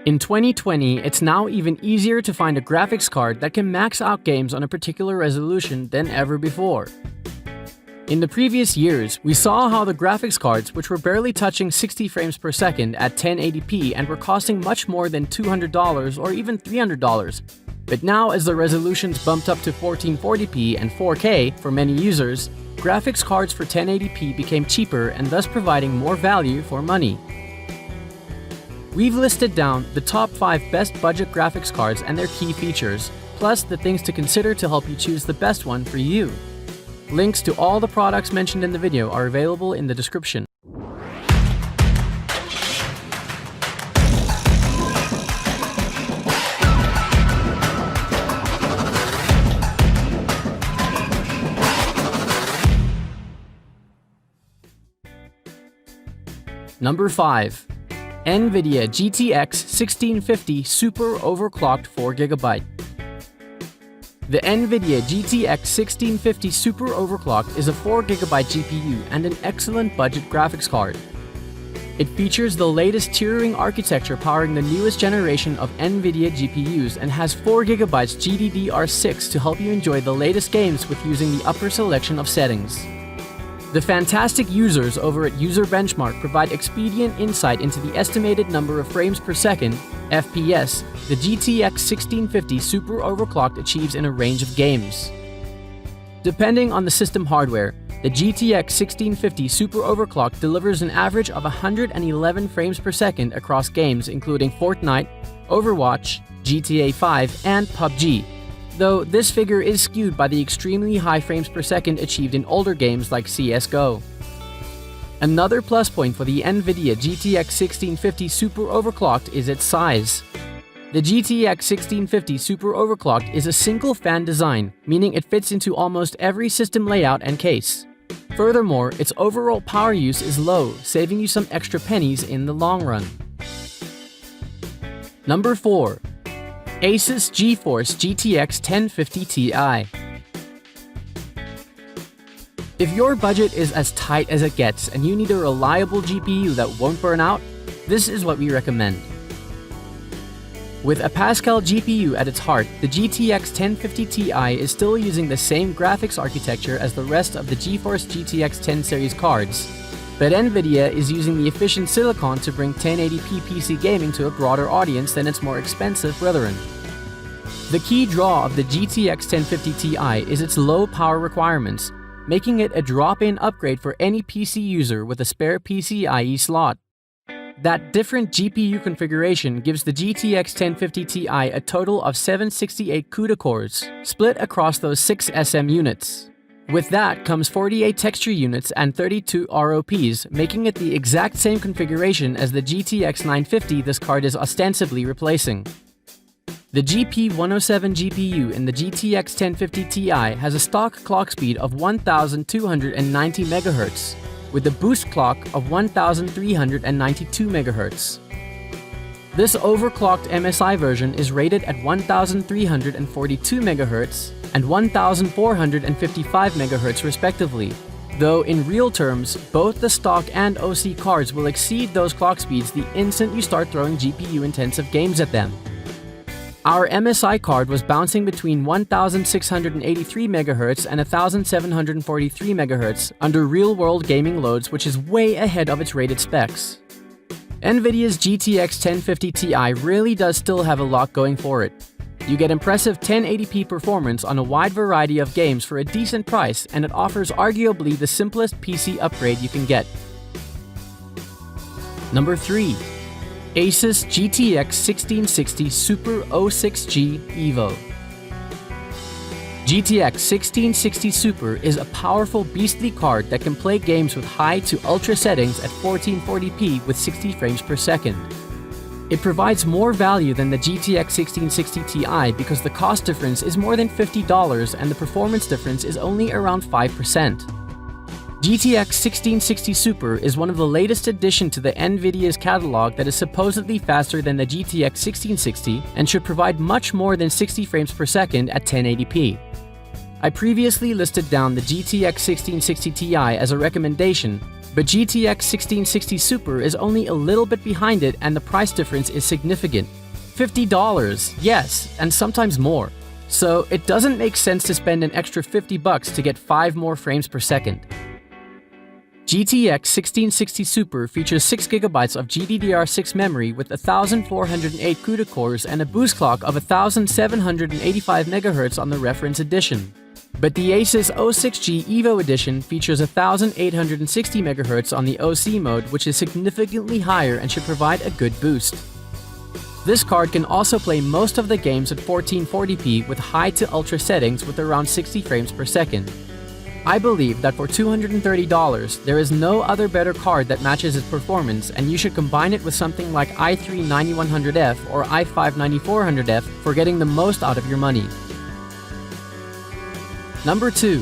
In 2020, it's now even easier to find a graphics card that can max out games on a particular resolution than ever before. In the previous years, we saw how the graphics cards, which were barely touching 60 frames per second at 1080p and were costing much more than $200 or even $300. But now, as the resolutions bumped up to 1440p and 4K for many users, graphics cards for 1080p became cheaper and thus providing more value for money. We've listed down the top 5 best budget graphics cards and their key features, plus the things to consider to help you choose the best one for you. Links to all the products mentioned in the video are available in the description. Number 5. Nvidia GTX 1650 Super Overclocked 4GB. The Nvidia GTX 1650 Super Overclocked is a 4GB GPU and an excellent budget graphics card. It features the latest tiering architecture powering the newest generation of Nvidia GPUs and has 4GB GDDR6 to help you enjoy the latest games with using the upper selection of settings. The fantastic users over at User Benchmark provide expedient insight into the estimated number of frames per second, FPS, the GTX 1650 Super Overclocked achieves in a range of games. Depending on the system hardware, the GTX 1650 Super Overclocked delivers an average of 111 frames per second across games including Fortnite, Overwatch, GTA 5, and PUBG. Though this figure is skewed by the extremely high frames per second achieved in older games like CSGO. Another plus point for the Nvidia GTX 1650 Super Overclocked is its size. The GTX 1650 Super Overclocked is a single fan design, meaning it fits into almost every system layout and case. Furthermore, its overall power use is low, saving you some extra pennies in the long run. Number 4. Asus GeForce GTX 1050 Ti. If your budget is as tight as it gets and you need a reliable GPU that won't burn out, this is what we recommend. With a Pascal GPU at its heart, the GTX 1050 Ti is still using the same graphics architecture as the rest of the GeForce GTX 10 series cards. But Nvidia is using the efficient silicon to bring 1080p PC gaming to a broader audience than its more expensive brethren. The key draw of the GTX 1050 Ti is its low power requirements, making it a drop-in upgrade for any PC user with a spare PCIe slot. That different GPU configuration gives the GTX 1050 Ti a total of 768 CUDA cores, split across those 6 SM units. With that comes 48 texture units and 32 ROPs, making it the exact same configuration as the GTX 950 this card is ostensibly replacing. The GP107 GPU in the GTX 1050 Ti has a stock clock speed of 1290 MHz, with a boost clock of 1392 MHz. This overclocked MSI version is rated at 1342 MHz and 1455 MHz respectively, though in real terms, both the stock and OC cards will exceed those clock speeds the instant you start throwing GPU-intensive games at them. Our MSI card was bouncing between 1683 MHz and 1743 MHz under real-world gaming loads, which is way ahead of its rated specs. Nvidia's GTX 1050 Ti really does still have a lot going for it. You get impressive 1080p performance on a wide variety of games for a decent price, and it offers arguably the simplest PC upgrade you can get. Number 3. Asus GTX 1660 Super 06G Evo. GTX 1660 Super is a powerful beastly card that can play games with high to ultra settings at 1440p with 60 frames per second. It provides more value than the GTX 1660 Ti because the cost difference is more than $50 and the performance difference is only around 5%. GTX 1660 Super is one of the latest additions to the Nvidia's catalog that is supposedly faster than the GTX 1660 and should provide much more than 60 frames per second at 1080p. I previously listed down the GTX 1660 Ti as a recommendation, But GTX 1660 Super is only a little bit behind it, and the price difference is significant. $50, yes, and sometimes more. So it doesn't make sense to spend an extra $50 to get 5 more frames per second. GTX 1660 Super features 6GB of GDDR6 memory with 1408 CUDA cores and a boost clock of 1785 MHz on the reference edition. But the Asus O6G Evo edition features 1860 MHz on the OC mode, which is significantly higher and should provide a good boost. This card can also play most of the games at 1440p with high to ultra settings with around 60 frames per second. I believe that for $230, there is no other better card that matches its performance, and you should combine it with something like i3 9100F or i5 9400F for getting the most out of your money. Number 2.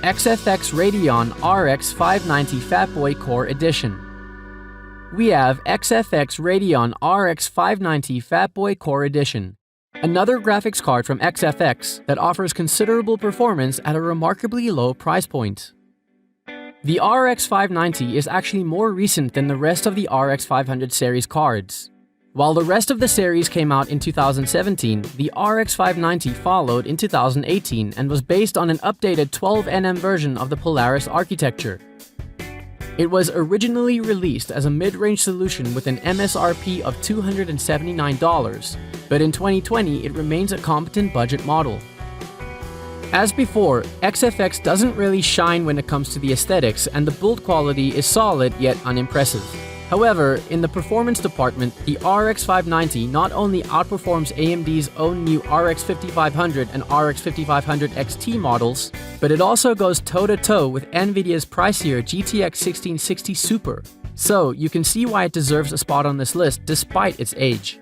XFX Radeon RX 590 Fatboy Core Edition. We have XFX Radeon RX 590 Fatboy Core Edition, another graphics card from XFX that offers considerable performance at a remarkably low price point. The RX 590 is actually more recent than the rest of the RX 500 series cards. While the rest of the series came out in 2017, the RX 590 followed in 2018 and was based on an updated 12nm version of the Polaris architecture. It was originally released as a mid-range solution with an MSRP of $279, but in 2020 it remains a competent budget model. As before, XFX doesn't really shine when it comes to the aesthetics, and the build quality is solid yet unimpressive. However, in the performance department, the RX 590 not only outperforms AMD's own new RX 5500 and RX 5500 XT models, but it also goes toe-to-toe with Nvidia's pricier GTX 1660 Super. So you can see why it deserves a spot on this list despite its age.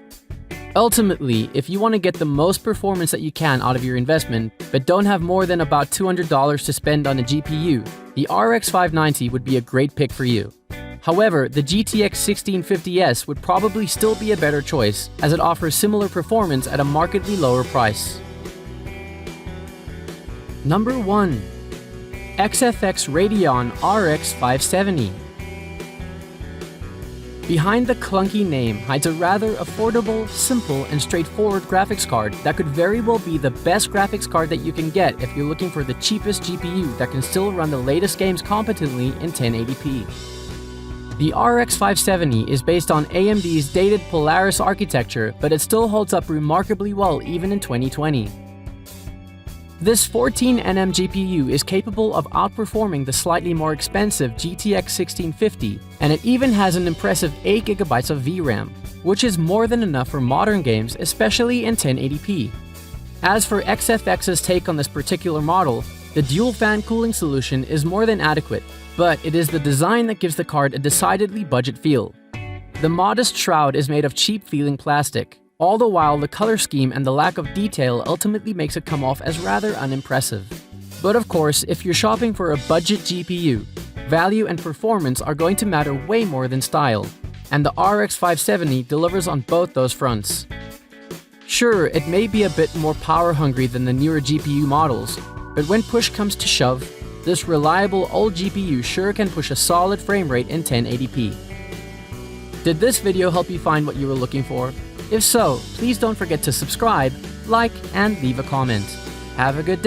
Ultimately, if you want to get the most performance that you can out of your investment, but don't have more than about $200 to spend on a GPU, the RX 590 would be a great pick for you. However, the GTX 1650S would probably still be a better choice, as it offers similar performance at a markedly lower price. Number 1. XFX Radeon RX 570. Behind the clunky name hides a rather affordable, simple, and straightforward graphics card that could very well be the best graphics card that you can get if you're looking for the cheapest GPU that can still run the latest games competently in 1080p. The RX 570 is based on AMD's dated Polaris architecture, but it still holds up remarkably well even in 2020. This 14nm GPU is capable of outperforming the slightly more expensive GTX 1650, and it even has an impressive 8GB of VRAM, which is more than enough for modern games, especially in 1080p. As for XFX's take on this particular model, the dual fan cooling solution is more than adequate, but it is the design that gives the card a decidedly budget feel. The modest shroud is made of cheap-feeling plastic. All the while, the color scheme and the lack of detail ultimately makes it come off as rather unimpressive. But of course, if you're shopping for a budget GPU, value and performance are going to matter way more than style, and the RX 570 delivers on both those fronts. Sure, it may be a bit more power-hungry than the newer GPU models, but when push comes to shove, this reliable old GPU sure can push a solid frame rate in 1080p. Did this video help you find what you were looking for? If so, please don't forget to subscribe, like, and leave a comment. Have a good day.